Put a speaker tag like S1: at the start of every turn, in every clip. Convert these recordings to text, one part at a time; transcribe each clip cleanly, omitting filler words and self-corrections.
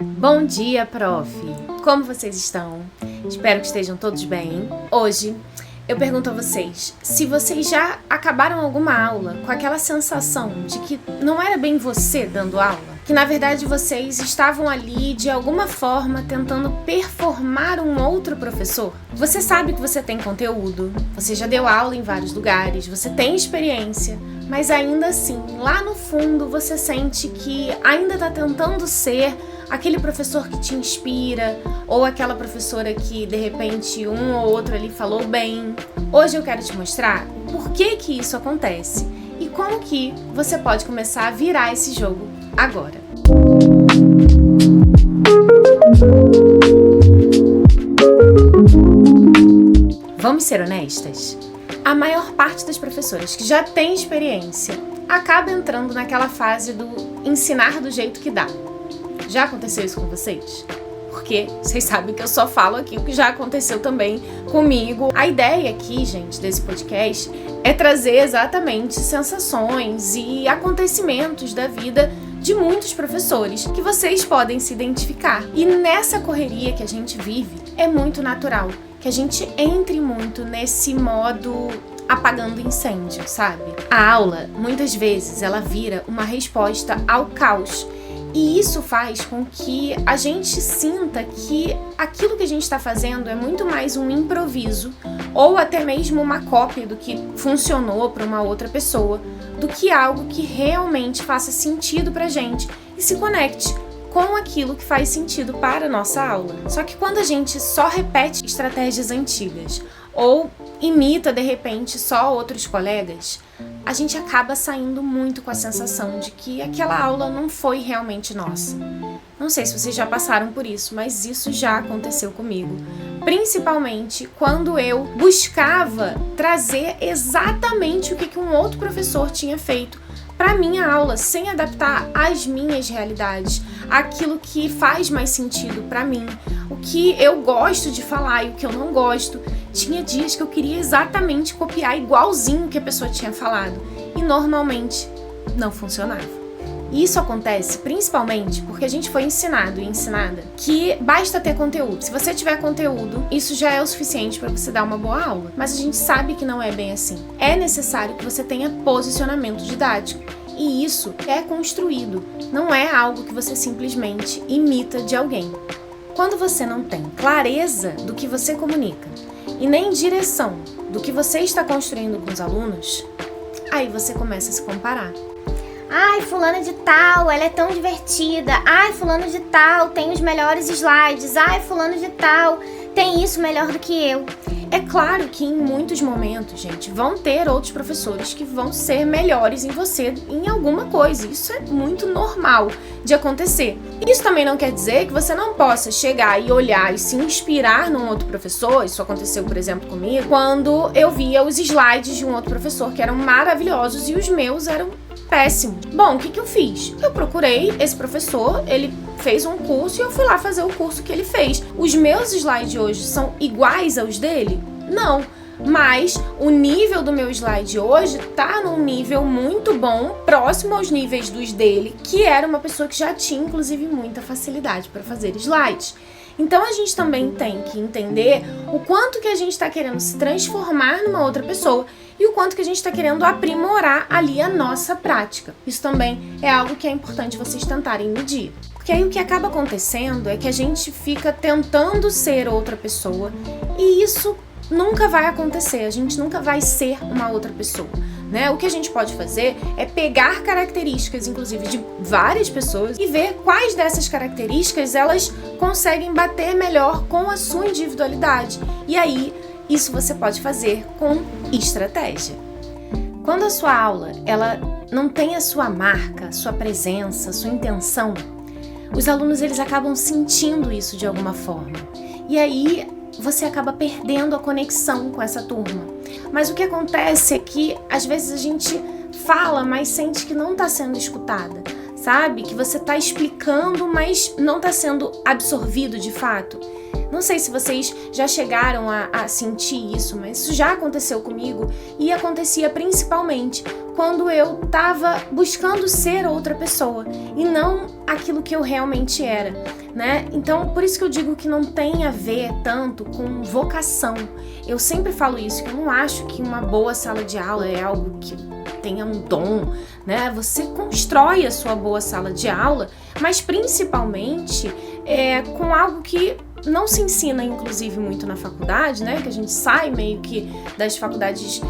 S1: Bom dia, prof! Como vocês estão? Espero que estejam todos bem. Hoje eu pergunto a vocês se vocês já acabaram alguma aula com aquela sensação de que não era bem você dando aula, que na verdade vocês estavam ali de alguma forma tentando performar um outro professor. Você sabe que você tem conteúdo, você já deu aula em vários lugares, você tem experiência, mas ainda assim, lá no fundo você sente que ainda está tentando ser aquele professor que te inspira, ou aquela professora que de repente um ou outro ali falou bem. Hoje eu quero te mostrar por que isso acontece e como que você pode começar a virar esse jogo agora. Vamos ser honestas? A maior parte das professoras que já tem experiência acaba entrando naquela fase do ensinar do jeito que dá. Já aconteceu isso com vocês? Porque vocês sabem que eu só falo aqui o que já aconteceu também comigo. A ideia aqui, gente, desse podcast é trazer exatamente sensações e acontecimentos da vida de muitos professores que vocês podem se identificar. E nessa correria que a gente vive, é muito natural que a gente entre muito nesse modo apagando incêndio, sabe? A aula, muitas vezes, ela vira uma resposta ao caos. E isso faz com que a gente sinta que aquilo que a gente está fazendo é muito mais um improviso ou até mesmo uma cópia do que funcionou para uma outra pessoa, do que algo que realmente faça sentido para a gente e se conecte com aquilo que faz sentido para a nossa aula. Só que quando a gente só repete estratégias antigas ou imita de repente só outros colegas, a gente acaba saindo muito com a sensação de que aquela aula não foi realmente nossa. Não sei se vocês já passaram por isso, mas isso já aconteceu comigo. Principalmente quando eu buscava trazer exatamente o que um outro professor tinha feito para minha aula, sem adaptar às minhas realidades, aquilo que faz mais sentido para mim, o que eu gosto de falar e o que eu não gosto. Tinha dias que eu queria exatamente copiar igualzinho o que a pessoa tinha falado e normalmente não funcionava. E isso acontece principalmente porque a gente foi ensinado e ensinada que basta ter conteúdo. Se você tiver conteúdo, isso já é o suficiente para você dar uma boa aula. Mas a gente sabe que não é bem assim. É necessário que você tenha posicionamento didático. E isso é construído, não é algo que você simplesmente imita de alguém. Quando você não tem clareza do que você comunica e nem direção do que você está construindo com os alunos, aí você começa a se comparar.
S2: Ai, fulana de tal, ela é tão divertida. Ai, fulano de tal tem os melhores slides. Ai, fulano de tal tem isso melhor do que eu.
S1: É claro que em muitos momentos, gente, vão ter outros professores que vão ser melhores em você em alguma coisa. Isso é muito normal de acontecer. Isso também não quer dizer que você não possa chegar e olhar e se inspirar num outro professor. Isso aconteceu, por exemplo, comigo, quando eu via os slides de um outro professor que eram maravilhosos e os meus eram péssimo. Bom, o que eu fiz? Eu procurei esse professor, ele fez um curso e eu fui lá fazer o curso que ele fez. Os meus slides hoje são iguais aos dele? Não. Mas o nível do meu slide hoje tá num nível muito bom, próximo aos níveis dos dele, que era uma pessoa que já tinha, inclusive, muita facilidade para fazer slides. Então a gente também tem que entender o quanto que a gente está querendo se transformar numa outra pessoa e o quanto que a gente está querendo aprimorar ali a nossa prática. Isso também é algo que é importante vocês tentarem medir. Porque aí o que acaba acontecendo é que a gente fica tentando ser outra pessoa e isso nunca vai acontecer, a gente nunca vai ser uma outra pessoa, né? O que a gente pode fazer é pegar características, inclusive, de várias pessoas e ver quais dessas características elas conseguem bater melhor com a sua individualidade. E aí, isso você pode fazer com estratégia. Quando a sua aula ela não tem a sua marca, sua presença, sua intenção, os alunos eles acabam sentindo isso de alguma forma. E aí você acaba perdendo a conexão com essa turma. Mas o que acontece é que às vezes a gente fala, mas sente que não está sendo escutada. sabe? Que você tá explicando, mas não tá sendo absorvido de fato. Não sei se vocês já chegaram a sentir isso, mas isso já aconteceu comigo e acontecia principalmente quando eu tava buscando ser outra pessoa e não aquilo que eu realmente era, né? Então, por isso que eu digo que não tem a ver tanto com vocação. Eu sempre falo isso, que eu não acho que uma boa sala de aula é algo que tenha um dom, né? Você constrói a sua boa sala de aula, mas principalmente com algo que não se ensina, inclusive, muito na faculdade, né? Que a gente sai meio que das faculdades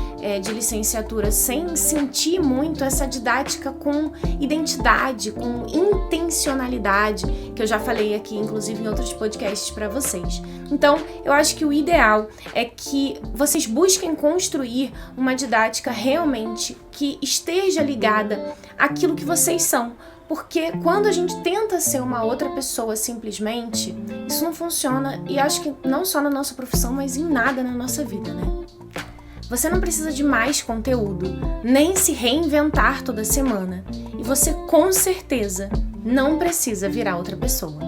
S1: de licenciatura sem sentir muito essa didática com identidade, com intencionalidade, que eu já falei aqui, inclusive, em outros podcasts para vocês. Então, eu acho que o ideal é que vocês busquem construir uma didática realmente que esteja ligada àquilo que vocês são. Porque quando a gente tenta ser uma outra pessoa simplesmente, isso não funciona, e acho que não só na nossa profissão, mas em nada na nossa vida, né? Você não precisa de mais conteúdo, nem se reinventar toda semana. E você, com certeza, não precisa virar outra pessoa.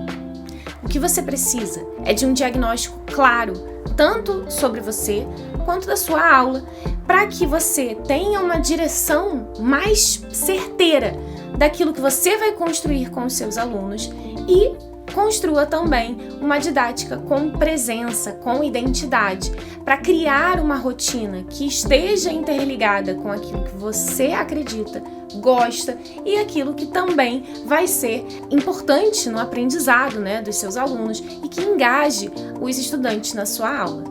S1: O que você precisa é de um diagnóstico claro, tanto sobre você quanto da sua aula, para que você tenha uma direção mais certeira daquilo que você vai construir com os seus alunos e construa também uma didática com presença, com identidade, para criar uma rotina que esteja interligada com aquilo que você acredita, gosta e aquilo que também vai ser importante no aprendizado, né, dos seus alunos e que engaje os estudantes na sua aula.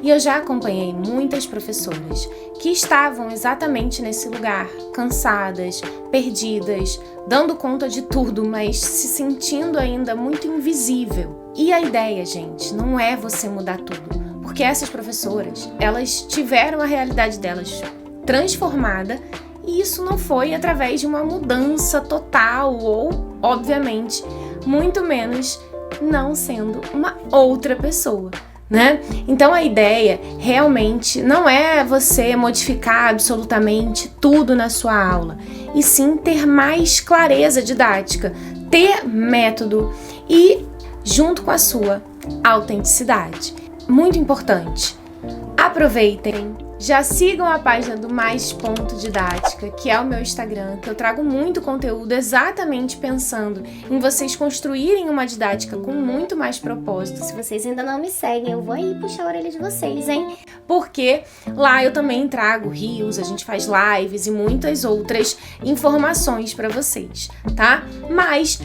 S1: E eu já acompanhei muitas professoras que estavam exatamente nesse lugar, cansadas, perdidas, dando conta de tudo, mas se sentindo ainda muito invisível. E a ideia, gente, não é você mudar tudo, porque essas professoras, elas tiveram a realidade delas transformada e isso não foi através de uma mudança total ou, obviamente, muito menos não sendo uma outra pessoa, né? Então a ideia realmente não é você modificar absolutamente tudo na sua aula, e sim ter mais clareza didática, ter método e junto com a sua autenticidade. Muito importante. Aproveitem, já sigam a página do Mais Ponto Didática, que é o meu Instagram, que eu trago muito conteúdo exatamente pensando em vocês construírem uma didática com muito mais propósito.
S2: Se vocês ainda não me seguem, eu vou aí puxar a orelha de vocês, hein?
S1: Porque lá eu também trago reels, a gente faz lives e muitas outras informações para vocês, tá? Mas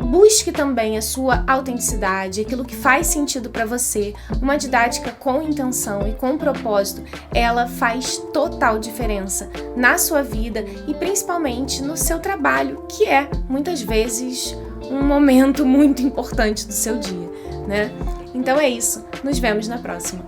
S1: busque também a sua autenticidade, aquilo que faz sentido para você. Uma didática com intenção e com propósito, ela faz total diferença na sua vida e principalmente no seu trabalho, que é, muitas vezes, um momento muito importante do seu dia, né? Então é isso, nos vemos na próxima.